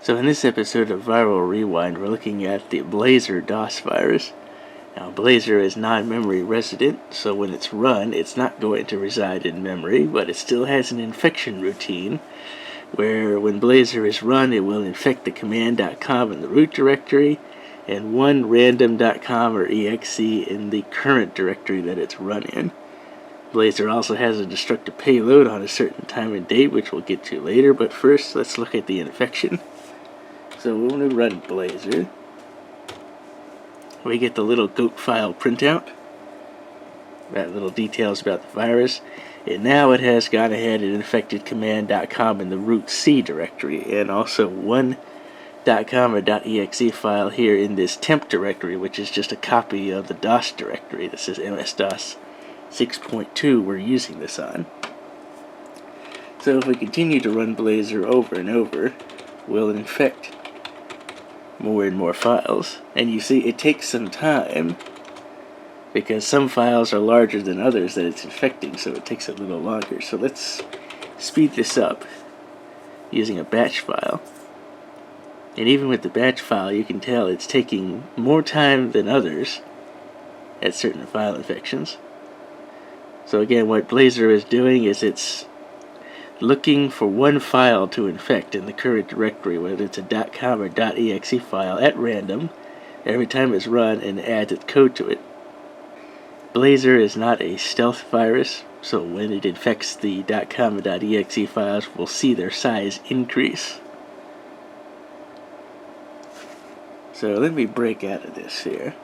So in this episode of Viral Rewind, we're looking at the Blazer.DOS virus. Now, Blazer is non-memory resident, so when it's run, it's not going to reside in memory, but it still has an infection routine, where when Blazer is run, it will infect the command.com in the root directory, and one random.com or exe in the current directory that it's run in. Blazer also has a destructive payload on a certain time and date, which we'll get to later, but first, let's look at the infection. So when we run Blazer, we get the little goat file printout, that little details about the virus, and now it has gone ahead and infected command.com in the root C directory, and also one .com or .exe file here in this temp directory, which is just a copy of the DOS directory. This is MS-DOS 6.2 we're using this on. So if we continue to run Blazer over and over, we'll infect more and more files. And you see it takes some time because some files are larger than others that it's infecting, so it takes a little longer. So let's speed this up using a batch file. And even with the batch file, you can tell it's taking more time than others at certain file infections. So again, what Blazer is doing is it's looking for one file to infect in the current directory, whether it's a .com or .exe file, at random, every time it's run, and adds its code to it. Blazer is not a stealth virus, so when it infects the .com or .exe files, we'll see their size increase. So let me break out of this here.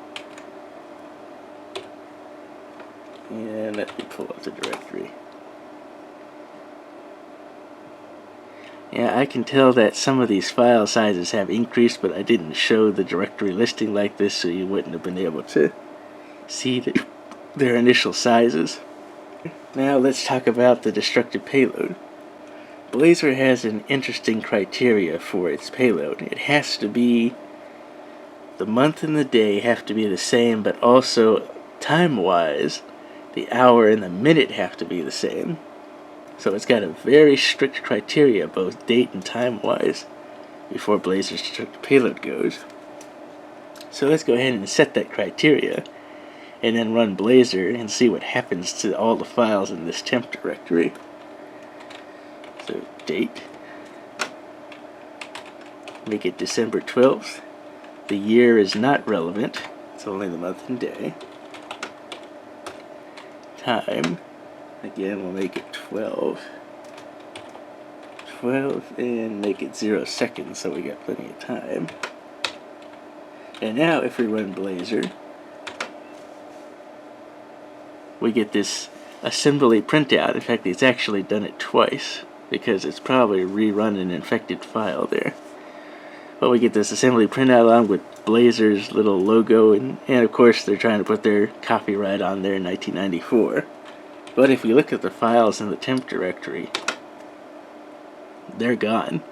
And let me pull up the directory. Yeah, I can tell that some of these file sizes have increased, but I didn't show the directory listing like this, so you wouldn't have been able to see their initial sizes. Now let's talk about the destructive payload. Blazer has an interesting criteria for its payload. It has to be, the month and the day have to be the same, but also time-wise, the hour and the minute have to be the same. So it's got a very strict criteria, both date and time-wise, before Blazer's destructive payload goes. So let's go ahead and set that criteria, and then run Blazer and see what happens to all the files in this temp directory. So date, make it December 12th. The year is not relevant, it's only the month and day. Time, again we'll make it 12, and make it 0 seconds, so we got plenty of time. And now if we run Blazer, we get this assembly printout. In fact, it's actually done it twice, because it's probably rerun an infected file there. But we get this assembly printout along with Blazer's little logo, and of course they're trying to put their copyright on there in 1994. But if we look at the files in the temp directory, they're gone.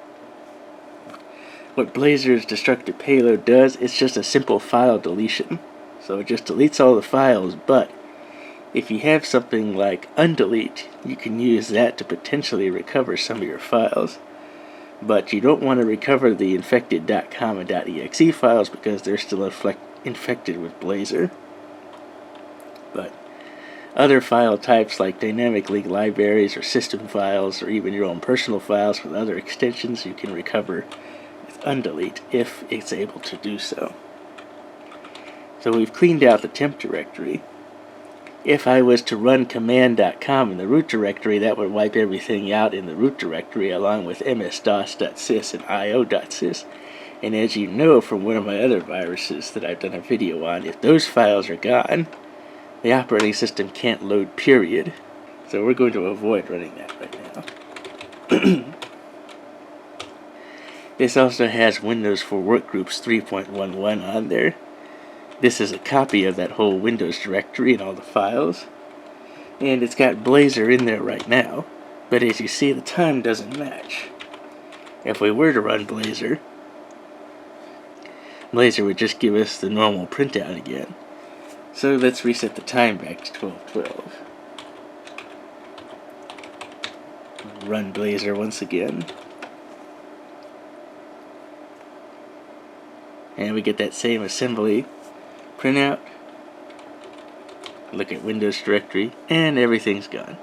What Blazer's destructive payload does, it's just a simple file deletion. So it just deletes all the files, but if you have something like undelete, you can use that to potentially recover some of your files. But you don't want to recover the infected .com and .exe files because they're still infected with Blazer. But other file types like dynamic link libraries or system files or even your own personal files with other extensions you can recover with undelete if it's able to do so. So we've cleaned out the temp directory. If I was to run command.com in the root directory, that would wipe everything out in the root directory along with ms-dos.sys and io.sys. And as you know from one of my other viruses that I've done a video on, if those files are gone, the operating system can't load, period. So we're going to avoid running that right now. This also has Windows for Workgroups 3.11 on there. This is a copy of that whole Windows directory and all the files. And it's got Blazer in there right now, but as you see, the time doesn't match. If we were to run Blazer, Blazer would just give us the normal printout again. So let's reset the time back to 12:12. Run Blazer once again. And we get that same assembly printout. Look at Windows directory, and everything's gone.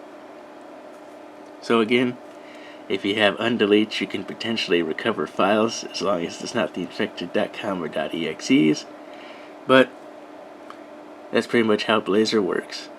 So again, if you have undeletes, you can potentially recover files as long as it's not the infected.com or .exes. But that's pretty much how Blazer works.